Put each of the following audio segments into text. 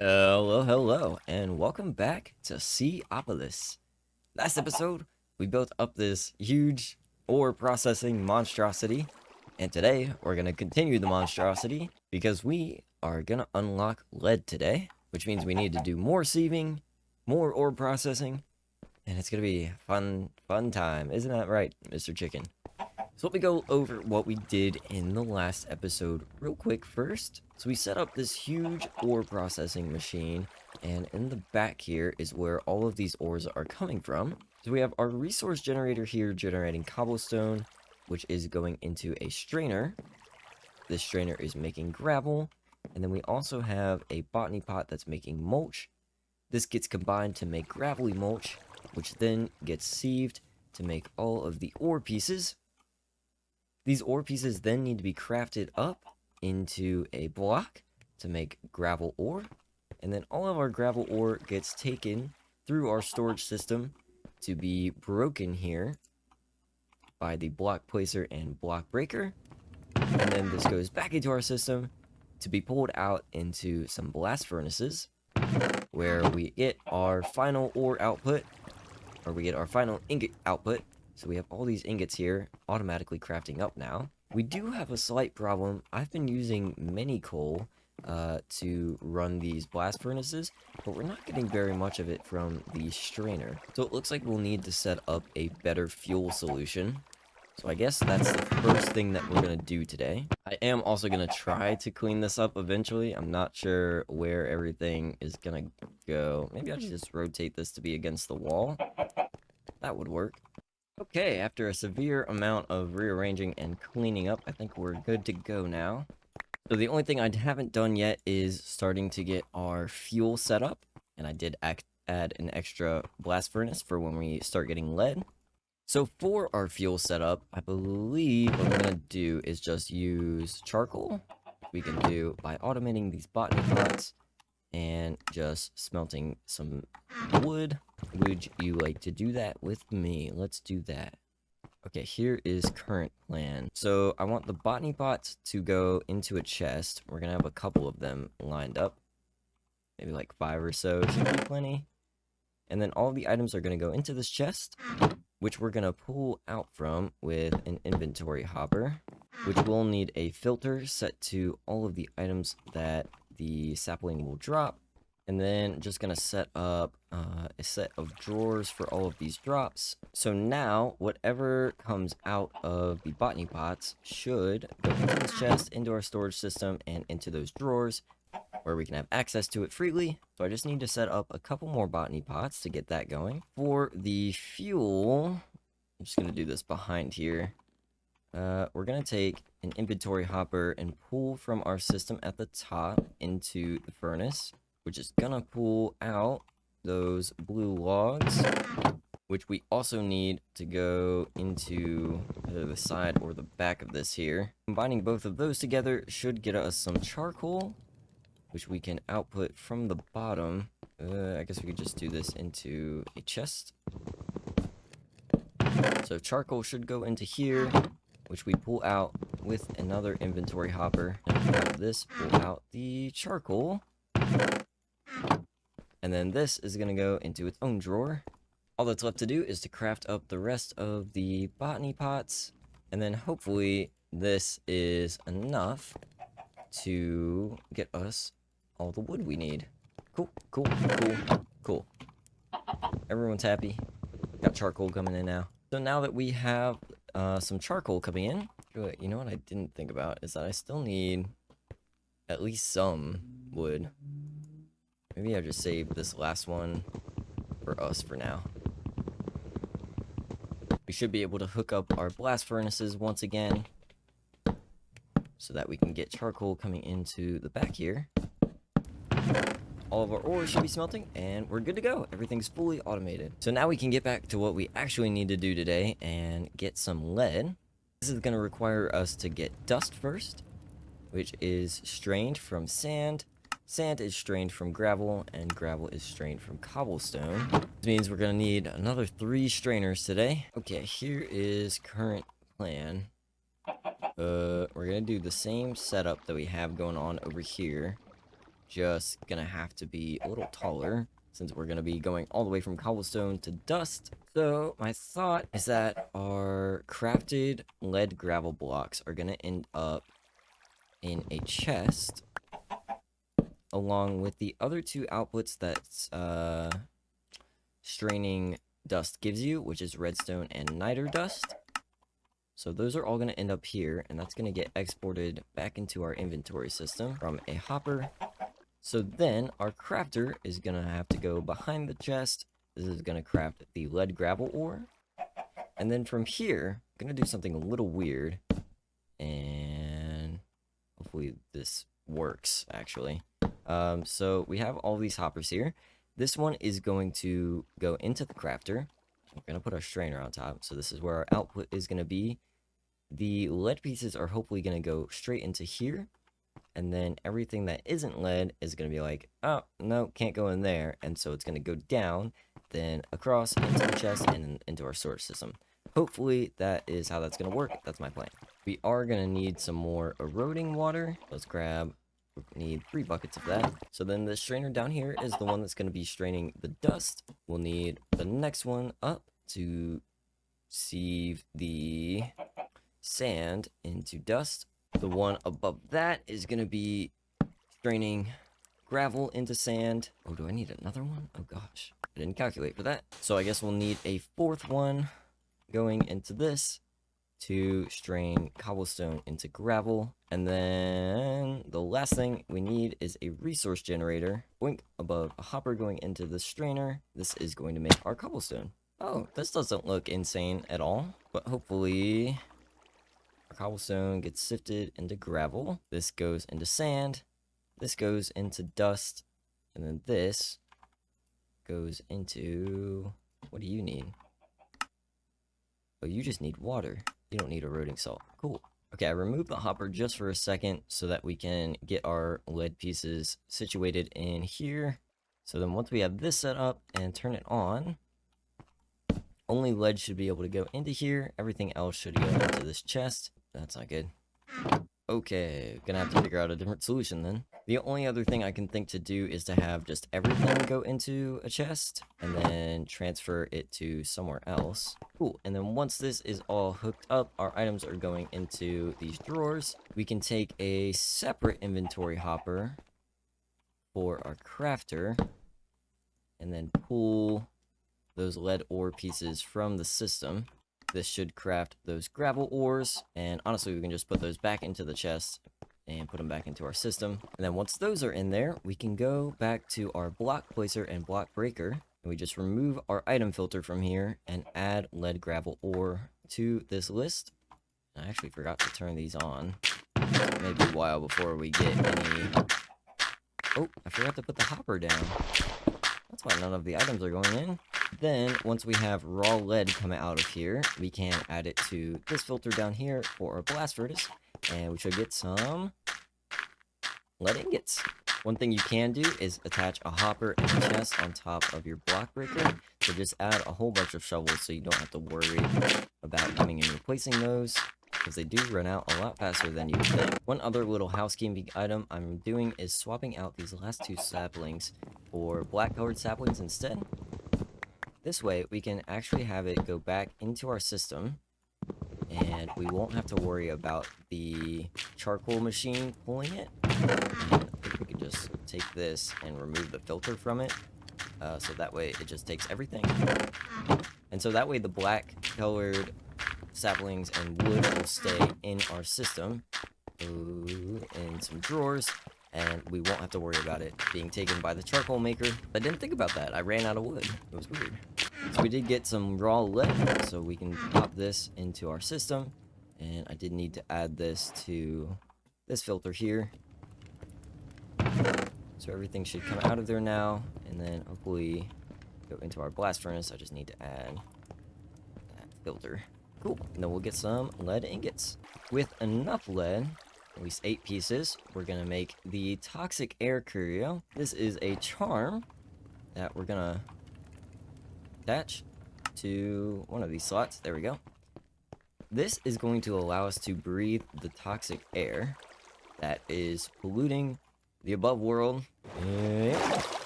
Hello, and welcome back to Seaopolis. Last episode, we built up this huge ore processing monstrosity, and today we're gonna continue the monstrosity because we are gonna unlock lead today, which means we need to do more sieving, more ore processing, and it's gonna be fun time. Isn't that right, Mr. Chicken? So let me go over what we did in the last episode real quick first. So we set up this huge ore processing machine, and in the back here is where all of these ores are coming from. So we have our resource generator here generating cobblestone, which is going into a strainer. This strainer is making gravel, and then we also have a botany pot that's making mulch. This gets combined to make gravelly mulch, which then gets sieved to make all of the ore pieces. These ore pieces then need to be crafted up into a block to make gravel ore. And then all of our gravel ore gets taken through our storage system to be broken here by the block placer and block breaker. And then this goes back into our system to be pulled out into some blast furnaces where we get our final ore output, or we get our final ingot output. So we have all these ingots here automatically crafting up now. We do have a slight problem. I've been using mini coal to run these blast furnaces, but we're not getting very much of it from the strainer. So it looks like we'll need to set up a better fuel solution. So I guess that's the first thing that we're going to do today. I am also going to try to clean this up eventually. I'm not sure where everything is going to go. Maybe I should just rotate this to be against the wall. That would work. Okay, after a severe amount of rearranging and cleaning up, I think we're good to go now. So the only thing I haven't done yet is starting to get our fuel set up. And I did add an extra blast furnace for when we start getting lead. So for our fuel setup, I believe what we're going to do is just use charcoal. We can do by automating these botany pots and just smelting some wood. Would you like to do that with me? Let's do that. Okay, here is current plan. So I want the botany pots to go into a chest. We're gonna have a couple of them lined up. Maybe like 5 or so, should be plenty. And then all the items are gonna go into this chest, which we're gonna pull out from with an inventory hopper, which will need a filter set to all of the items that the sapling will drop. And then just gonna set up a set of drawers for all of these drops. So now whatever comes out of the botany pots should go into this chest, into our storage system, and into those drawers where we can have access to it freely. So I just need to set up a couple more botany pots to get that going. For the fuel, I'm just gonna do this behind here. We're gonna take an inventory hopper and pull from our system at the top into the furnace, which is gonna pull out those blue logs, which we also need to go into either the side or the back of this here. Combining both of those together should get us some charcoal, which we can output from the bottom. I guess we could just do this into a chest. So charcoal should go into here, which we pull out with another inventory hopper. And have this pull out the charcoal. And then this is going to go into its own drawer. All that's left to do is to craft up the rest of the botany pots. And then hopefully this is enough to get us all the wood we need. Cool. Everyone's happy. Got charcoal coming in now. So now that we have some charcoal coming in, you know what I didn't think about is that I still need at least some wood. Maybe I'll just save this last one for us for now. We should be able to hook up our blast furnaces once again so that we can get charcoal coming into the back here. All of our ore should be smelting, and we're good to go. Everything's fully automated. So now we can get back to what we actually need to do today and get some lead. This is going to require us to get dust first, which is strained from sand. Sand is strained from gravel, and gravel is strained from cobblestone. This means we're going to need another 3 strainers today. Okay, here is current plan. We're going to do the same setup that we have going on over here. just gonna have to be a little taller since we're gonna be going all the way from cobblestone to dust. So my thought is that our crafted lead gravel blocks are gonna end up in a chest along with the other two outputs that straining dust gives you, which is redstone and niter dust. So those are all going to end up here, and that's going to get exported back into our inventory system from a hopper. So then our crafter is going to have to go behind the chest. This is going to craft the lead gravel ore. And then from here, I'm going to do something a little weird. And hopefully this works, actually. So we have all these hoppers here. This one is going to go into the crafter. We're going to put our strainer on top. So this is where our output is going to be. The lead pieces are hopefully going to go straight into here. And then everything that isn't lead is going to be like, oh, no, can't go in there. And so it's going to go down, then across into the chest and into our storage system. Hopefully that is how that's going to work. That's my plan. We are going to need some more eroding water. Let's grab... We need 3 buckets of that. So then the strainer down here is the one that's going to be straining the dust. We'll need the next one up to sieve the sand into dust. The one above that is going to be straining gravel into sand. Oh, do I need another one? Oh gosh, I didn't calculate for that. So I guess we'll need a 4th one going into this to strain cobblestone into gravel. And then the last thing we need is a resource generator. Boink, above a hopper going into the strainer. This is going to make our cobblestone. Oh, this doesn't look insane at all, but hopefully our cobblestone gets sifted into gravel. This goes into sand. This goes into dust. And then this goes into... What do you need? Oh, you just need water. You don't need eroding salt. Cool. Okay, I removed the hopper just for a second so that we can get our lead pieces situated in here. So then once we have this set up and turn it on, only lead should be able to go into here. Everything else should go into this chest. That's not good. Okay, gonna have to figure out a different solution then. The only other thing I can think to do is to have just everything go into a chest and then transfer it to somewhere else. Cool, and then once this is all hooked up, our items are going into these drawers. We can take a separate inventory hopper for our crafter and then pull those lead ore pieces from the system. This should craft those gravel ores, and honestly we can just put those back into the chest and put them back into our system. And then once those are in there, we can go back to our block placer and block breaker, and we just remove our item filter from here and add lead gravel ore to this list. I actually forgot to turn these on. Maybe a while before we get any... Oh, I forgot to put the hopper down. That's why none of the items are going in. Then, once we have raw lead coming out of here, we can add it to this filter down here for our blast furnace, and we should get some lead ingots. One thing you can do is attach a hopper and a chest on top of your block breaker, so just add a whole bunch of shovels so you don't have to worry about coming and replacing those, because they do run out a lot faster than you would think. One other little housekeeping item I'm doing is swapping out these last 2 saplings for black colored saplings instead. This way, we can actually have it go back into our system, and we won't have to worry about the charcoal machine pulling it. And I think we can just take this and remove the filter from it, so that way it just takes everything. And so that way the black colored saplings and wood will stay in our system, in some drawers, and we won't have to worry about it being taken by the charcoal maker. I didn't think about that. I ran out of wood. It was weird. So we did get some raw lead, so we can pop this into our system. And I did need to add this to this filter here. So everything should come out of there now, and then hopefully go into our blast furnace. I just need to add that filter. Cool. And then we'll get some lead ingots. With enough lead, at least 8 pieces, we're gonna make the toxic air curio. This is a charm that we're gonna attach to one of these slots. There we go. This is going to allow us to breathe the toxic air that is polluting the above world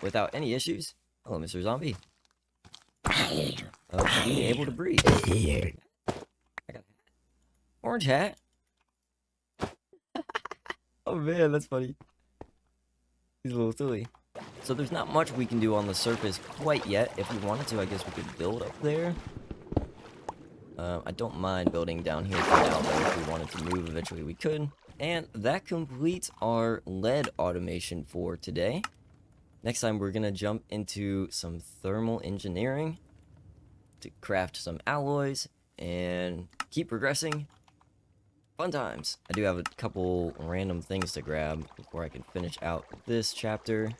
without any issues. Hello, Mr. Zombie. Being able to breathe. I got a orange hat. Oh man, that's funny. He's a little silly. So there's not much we can do on the surface quite yet. If we wanted to, I guess we could build up there. I don't mind building down here for now, though. If we wanted to move, eventually we could. And that completes our lead automation for today. Next time, we're going to jump into some thermal engineering to craft some alloys and keep progressing. Fun times. I do have a couple random things to grab before I can finish out this chapter.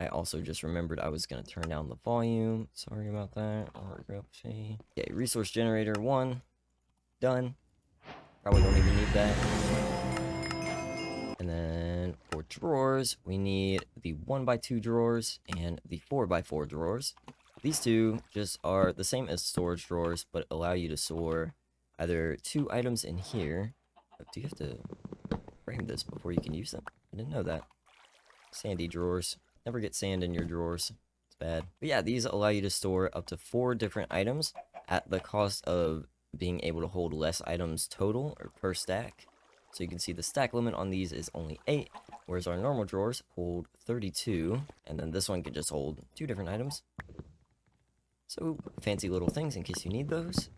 I also just remembered I was going to turn down the volume. Sorry about that. Okay, resource generator 1. Done. Probably don't even need that. And then for drawers, we need the 1x2 drawers and the 4x4 drawers. These two just are the same as storage drawers, but allow you to store either 2 items in here. Do you have to frame this before you can use them? I didn't know that. Sandy drawers. Never get sand in your drawers. It's bad. But yeah, these allow you to store up to 4 different items at the cost of being able to hold less items total or per stack. So you can see the stack limit on these is only 8, whereas our normal drawers hold 32. And then this one can just hold 2 different items. So fancy little things in case you need those.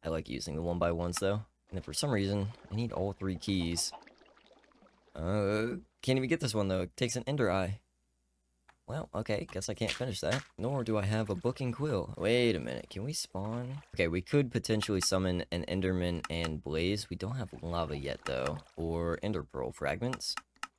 I like using the 1x1s though. And then for some reason, I need all 3 keys. Can't even get this one though. It takes an ender eye. Well, okay, guess I can't finish that. Nor do I have a book and quill. Wait a minute, can we spawn? Okay, we could potentially summon an enderman and blaze. We don't have lava yet though. Or ender pearl fragments.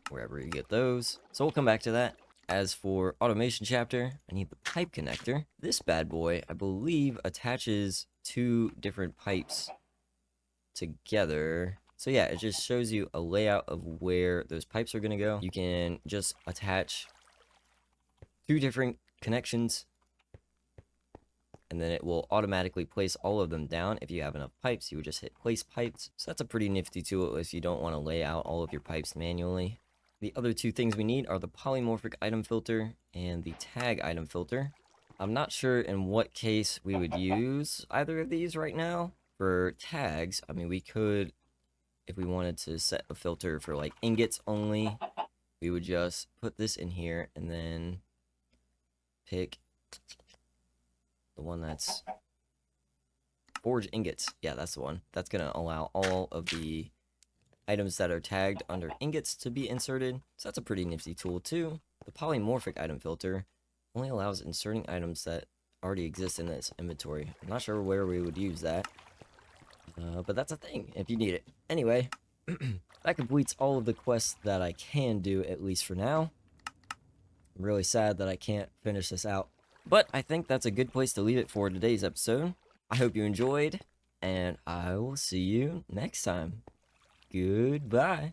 Wherever you get those. So we'll come back to that. As for automation chapter, I need the pipe connector. This bad boy, I believe, attaches 2 different pipes together. So yeah, it just shows you a layout of where those pipes are going to go. You can just attach 2 different connections, and then it will automatically place all of them down. If you have enough pipes, you would just hit place pipes. So that's a pretty nifty tool if you don't want to lay out all of your pipes manually. The other 2 things we need are the polymorphic item filter and the tag item filter. I'm not sure in what case we would use either of these right now. For tags, I mean, we could, if we wanted to set a filter for like ingots only, we would just put this in here and then pick the one that's forge ingots. Yeah, that's the one. That's going to allow all of the items that are tagged under ingots to be inserted. So that's a pretty nifty tool too. The polymorphic item filter only allows inserting items that already exist in this inventory. I'm not sure where we would use that. But that's a thing if you need it. Anyway, that completes all of the quests that I can do, at least for now. I'm really sad that I can't finish this out. But I think that's a good place to leave it for today's episode. I hope you enjoyed, and I will see you next time. Goodbye.